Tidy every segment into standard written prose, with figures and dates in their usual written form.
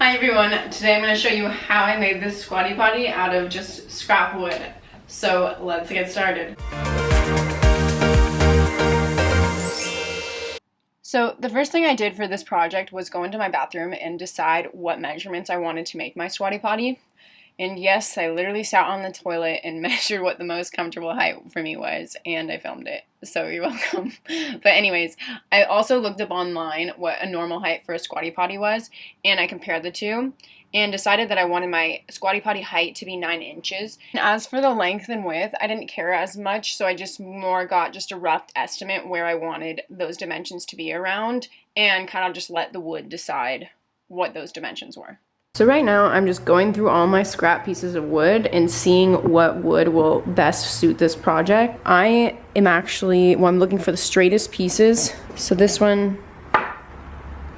Hi everyone, today I'm going to show you how I made this Squatty Potty out of just scrap wood. So let's get started. So the first thing I did for this project was go into my bathroom and decide what measurements I wanted to make my Squatty Potty. And yes, I literally sat on the toilet and measured what the most comfortable height for me was, and I filmed it, so you're welcome. But anyways, I also looked up online what a normal height for a Squatty Potty was, and I compared the two, and decided that I wanted my Squatty Potty height to be 9 inches. And as for the length and width, I didn't care as much, so I just more got just a rough estimate where I wanted those dimensions to be around, and kind of just let the wood decide what those dimensions were. So right now I'm just going through all my scrap pieces of wood and seeing what wood will best suit this project. I am actually, I'm looking for the straightest pieces. So this one,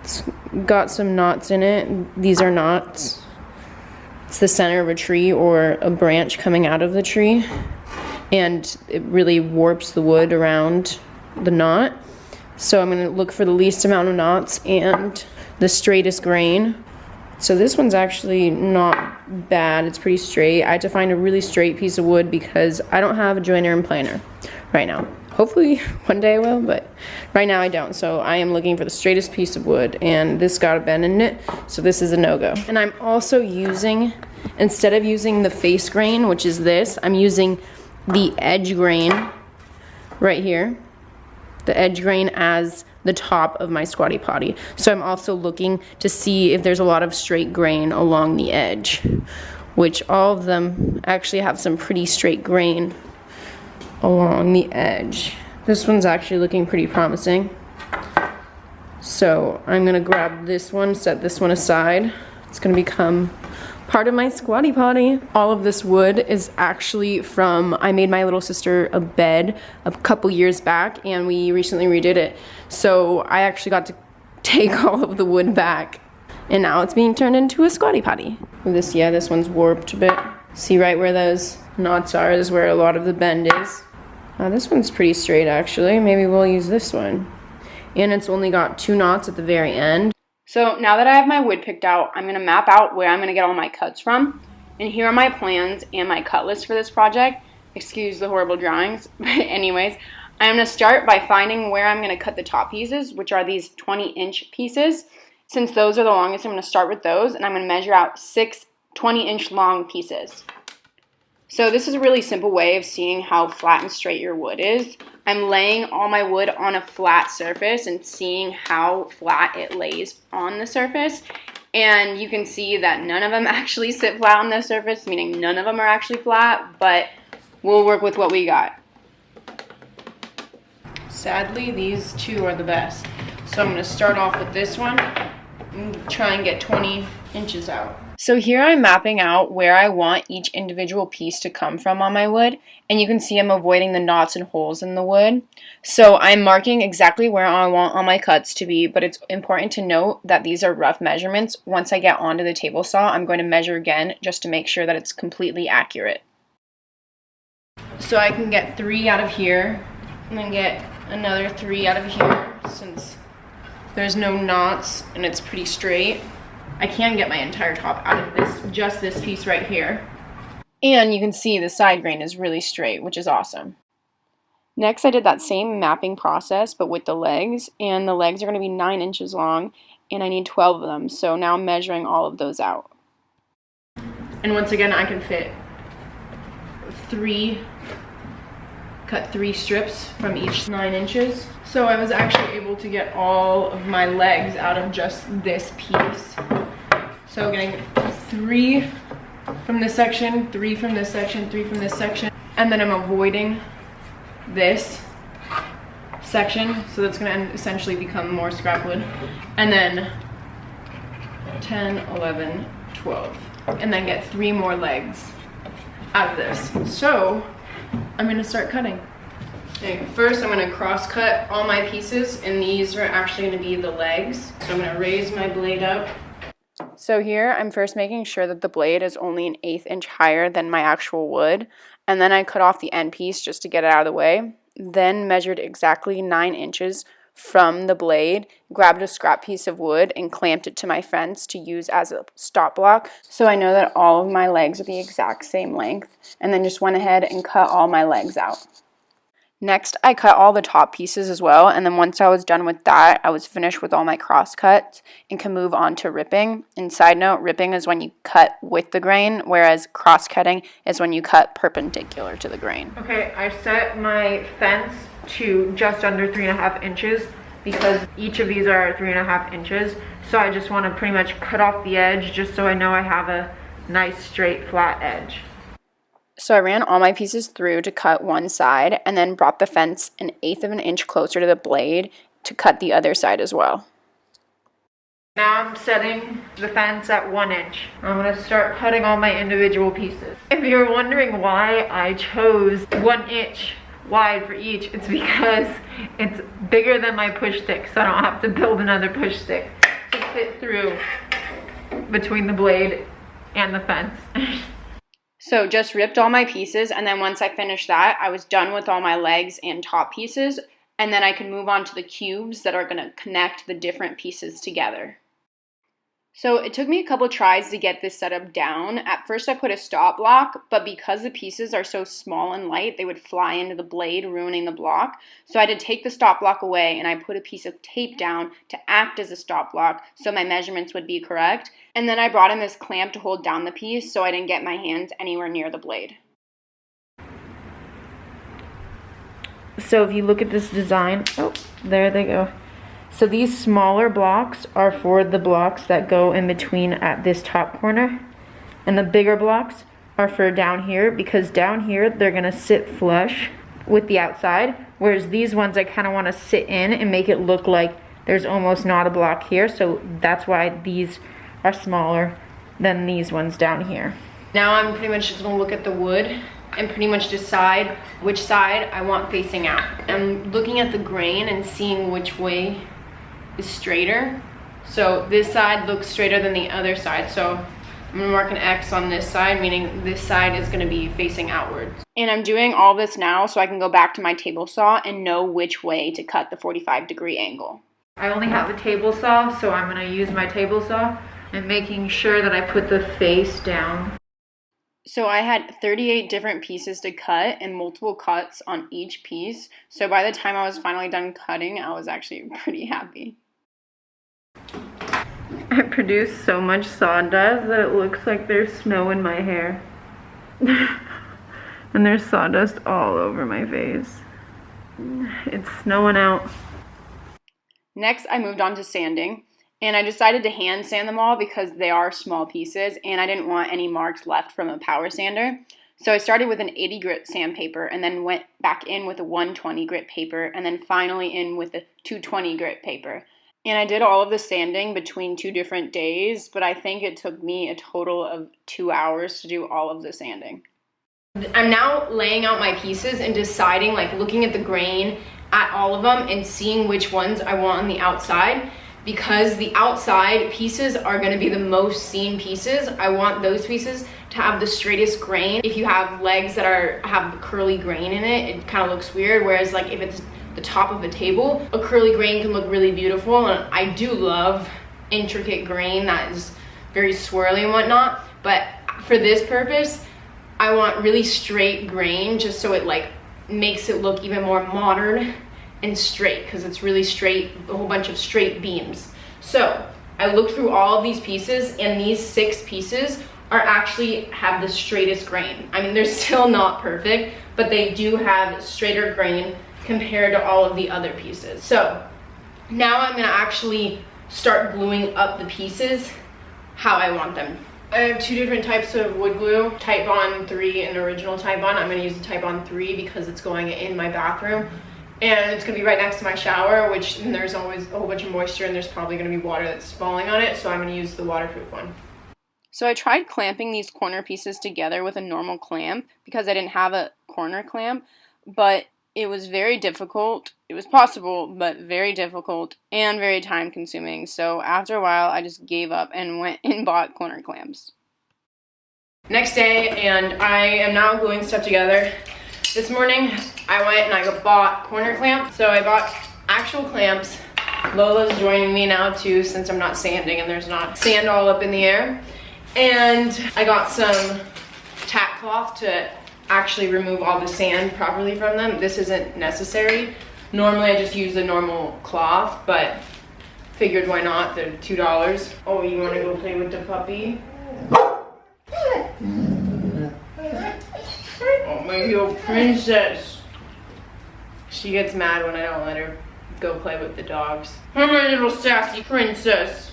it's got some knots in it. These are knots. It's the center of a tree or a branch coming out of the tree. And it really warps the wood around the knot. So I'm gonna look for the least amount of knots and the straightest grain. So this one's actually not bad, it's pretty straight. I had to find a really straight piece of wood because I don't have a joiner and planer right now. Hopefully one day I will, but right now I don't. So I am looking for the straightest piece of wood, and this got a bend in it, so this is a no-go. And I'm also using, instead of using the face grain, which is this, I'm using the edge grain right here. The edge grain as the top of my Squatty Potty. So I'm also looking to see if there's a lot of straight grain along the edge, which all of them actually have some pretty straight grain along the edge. This one's actually looking pretty promising. So I'm gonna grab this one, set this one aside. It's gonna become part of my Squatty Potty. All of this wood is actually from, I made my little sister a bed a couple years back and we recently redid it. So I actually got to take all of the wood back and now it's being turned into a Squatty Potty. This, yeah, this one's warped a bit. See right where those knots are is where a lot of the bend is. This one's pretty straight actually. Maybe we'll use this one. And it's only got 2 knots at the very end. So now that I have my wood picked out, I'm going to map out where I'm going to get all my cuts from. And here are my plans and my cut list for this project. Excuse the horrible drawings. But anyways, I'm going to start by finding where I'm going to cut the top pieces, which are these 20-inch pieces. Since those are the longest, I'm going to start with those, and I'm going to measure out 6 20-inch long pieces. So this is a really simple way of seeing how flat and straight your wood is. I'm laying all my wood on a flat surface and seeing how flat it lays on the surface. And you can see that none of them actually sit flat on the surface, meaning none of them are actually flat, but we'll work with what we got. Sadly, these 2 are the best. So I'm going to start off with this one and try and get 20 inches out. So here I'm mapping out where I want each individual piece to come from on my wood, and you can see I'm avoiding the knots and holes in the wood. So I'm marking exactly where I want all my cuts to be, but it's important to note that these are rough measurements. Once I get onto the table saw, I'm going to measure again just to make sure that it's completely accurate. So I can get 3 out of here, and then get another 3 out of here, since there's no knots and it's pretty straight. I can get my entire top out of this, just this piece right here. And you can see the side grain is really straight, which is awesome. Next, I did that same mapping process, but with the legs, and the legs are going to be 9 inches long, and I need 12 of them, so now I'm measuring all of those out. And once again, I can fit cut 3 strips from each 9 inches. So I was actually able to get all of my legs out of just this piece. So getting 3 from this section, 3 from this section, 3 from this section, and then I'm avoiding this section, so that's going to essentially become more scrap wood. And then 10, 11, 12, and then get 3 more legs out of this. So I'm going to start cutting. Okay, first I'm going to cross cut all my pieces, and these are actually going to be the legs. So I'm going to raise my blade up. So here I'm first making sure that the blade is only 1/8 inch higher than my actual wood, and then I cut off the end piece just to get it out of the way. Then measured exactly 9 inches from the blade, grabbed a scrap piece of wood, and clamped it to my fence to use as a stop block. So I know that all of my legs are the exact same length, and then just went ahead and cut all my legs out. Next, I cut all the top pieces as well, and then once I was done with that, I was finished with all my cross cuts and can move on to ripping. And side note, ripping is when you cut with the grain, whereas cross cutting is when you cut perpendicular to the grain. Okay, I set my fence to just under 3.5 inches because each of these are 3.5 inches. So I just want to pretty much cut off the edge just so I know I have a nice straight flat edge. So I ran all my pieces through to cut one side and then brought the fence 1/8 of an inch closer to the blade to cut the other side as well. Now I'm setting the fence at 1 inch. I'm going to start cutting all my individual pieces. If you're wondering why I chose 1 inch wide for each, it's because it's bigger than my push stick, so I don't have to build another push stick to fit through between the blade and the fence. So just ripped all my pieces, and then once I finished that, I was done with all my legs and top pieces, and then I can move on to the cubes that are going to connect the different pieces together. So it took me a couple tries to get this setup down. At first I put a stop block, but because the pieces are so small and light, they would fly into the blade, ruining the block. So I had to take the stop block away, and I put a piece of tape down to act as a stop block so my measurements would be correct. And then I brought in this clamp to hold down the piece so I didn't get my hands anywhere near the blade. So if you look at this design, oh, there they go. So these smaller blocks are for the blocks that go in between at this top corner. And the bigger blocks are for down here, because down here they're gonna sit flush with the outside. Whereas these ones I kinda wanna sit in and make it look like there's almost not a block here. So that's why these are smaller than these ones down here. Now I'm pretty much just gonna look at the wood and pretty much decide which side I want facing out. I'm looking at the grain and seeing which way is straighter. So this side looks straighter than the other side. So I'm gonna mark an X on this side, meaning this side is gonna be facing outwards. And I'm doing all this now so I can go back to my table saw and know which way to cut the 45-degree angle. I only have a table saw, so I'm gonna use my table saw and making sure that I put the face down. So I had 38 different pieces to cut and multiple cuts on each piece. So by the time I was finally done cutting, I was actually pretty happy. I produced so much sawdust that it looks like there's snow in my hair. And there's sawdust all over my face. It's snowing out. Next, I moved on to sanding. And I decided to hand sand them all because they are small pieces and I didn't want any marks left from a power sander. So I started with an 80 grit sandpaper and then went back in with a 120 grit paper and then finally in with a 220 grit paper. And I did all of the sanding between 2 different days, but I think it took me a total of 2 hours to do all of the sanding. I'm now laying out my pieces and deciding, like looking at the grain at all of them and seeing which ones I want on the outside. Because the outside pieces are going to be the most seen pieces. I want those pieces to have the straightest grain. If you have legs that have curly grain in it, it kind of looks weird. Whereas like if it's the top of a table, a curly grain can look really beautiful. And I do love intricate grain that is very swirly and whatnot. But for this purpose, I want really straight grain just so it like makes it look even more modern and straight, because it's really straight, a whole bunch of straight beams. So I looked through all of these pieces and these 6 pieces are actually have the straightest grain. I mean, they're still not perfect, but they do have straighter grain compared to all of the other pieces. So now I'm gonna actually start gluing up the pieces how I want them. I have 2 different types of wood glue, Titebond 3 and original Titebond. I'm gonna use the Titebond 3 because it's going in my bathroom. And it's gonna be right next to my shower, which there's always a whole bunch of moisture and there's probably gonna be water that's falling on it, so I'm gonna use the waterproof one. So I tried clamping these corner pieces together with a normal clamp because I didn't have a corner clamp, but it was very difficult. It was possible, but very difficult and very time consuming. So after a while, I just gave up and went and bought corner clamps. Next day, and I am now gluing stuff together. This morning, I went and I bought corner clamp. So I bought actual clamps. Lola's joining me now too, since I'm not sanding and there's not sand all up in the air. And I got some tack cloth to actually remove all the sand properly from them. This isn't necessary. Normally I just use the normal cloth, but figured why not, they're $2. Oh, you wanna go play with the puppy? Oh, my little princess. She gets mad when I don't let her go play with the dogs. I'm my little sassy princess.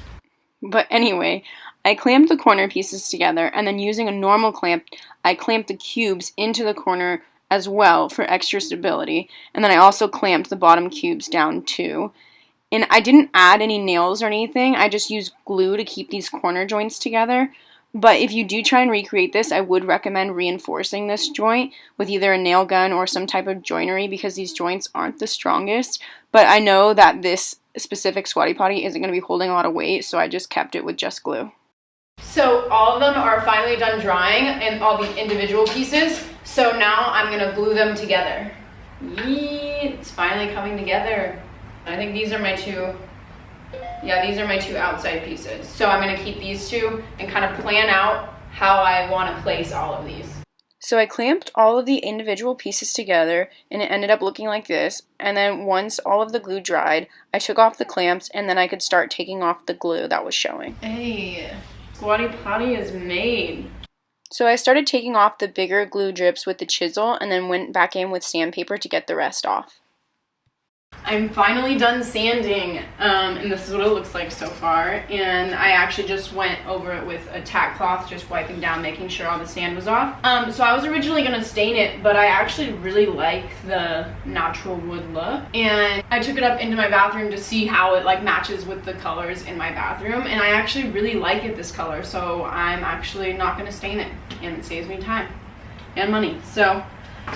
But anyway, I clamped the corner pieces together, and then using a normal clamp, I clamped the cubes into the corner as well for extra stability. And then I also clamped the bottom cubes down too. And I didn't add any nails or anything. I just used glue to keep these corner joints together. But if you do try and recreate this, I would recommend reinforcing this joint with either a nail gun or some type of joinery, because these joints aren't the strongest. But I know that this specific Squatty Potty isn't going to be holding a lot of weight, so I just kept it with just glue. So all of them are finally done drying, and all the individual pieces. So now I'm going to glue them together. Yee, it's finally coming together. I think these are my two. Yeah, these are my two outside pieces. So I'm going to keep these two and kind of plan out how I want to place all of these. So I clamped all of the individual pieces together, and it ended up looking like this. And then once all of the glue dried, I took off the clamps, and then I could start taking off the glue that was showing. Hey, Squatty Potty is made. So I started taking off the bigger glue drips with the chisel, and then went back in with sandpaper to get the rest off. I'm finally done sanding, and this is what it looks like so far. And I actually just went over it with a tack cloth, just wiping down, making sure all the sand was off. So I was originally gonna stain it, but I actually really like the natural wood look. And I took it up into my bathroom to see how it like matches with the colors in my bathroom. And I actually really like it this color, so I'm actually not gonna stain it, and it saves me time and money. So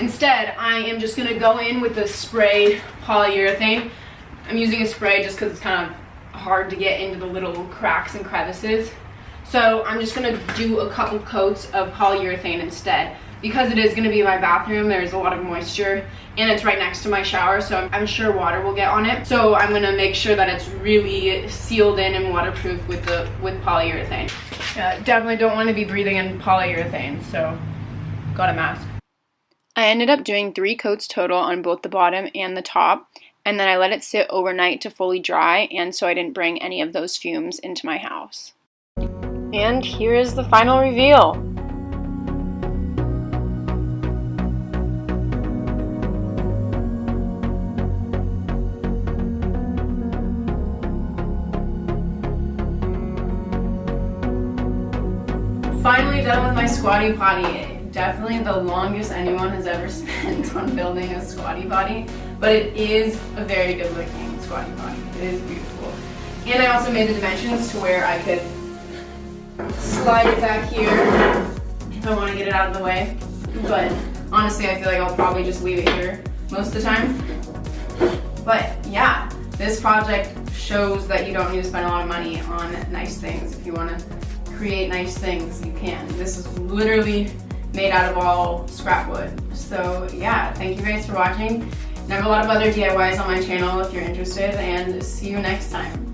instead, I am just going to go in with the spray polyurethane. I'm using a spray just because it's kind of hard to get into the little cracks and crevices. So I'm just going to do a couple coats of polyurethane instead. Because it is going to be my bathroom, there's a lot of moisture, and it's right next to my shower, so I'm sure water will get on it. So I'm going to make sure that it's really sealed in and waterproof with polyurethane. Definitely don't want to be breathing in polyurethane, so got a mask. I ended up doing 3 coats total on both the bottom and the top, and then I let it sit overnight to fully dry, and so I didn't bring any of those fumes into my house. And here is the final reveal. Finally done with my Squatty Potty. Definitely the longest anyone has ever spent on building a Squatty Potty, but it is a very good looking Squatty Potty. It is beautiful. And I also made the dimensions to where I could slide it back here if I want to get it out of the way. But honestly, I feel like I'll probably just leave it here most of the time. But yeah, this project shows that you don't need to spend a lot of money on nice things. If you want to create nice things, you can. This is literally made out of all scrap wood. So yeah, thank you guys for watching. And I have a lot of other DIYs on my channel if you're interested, and see you next time.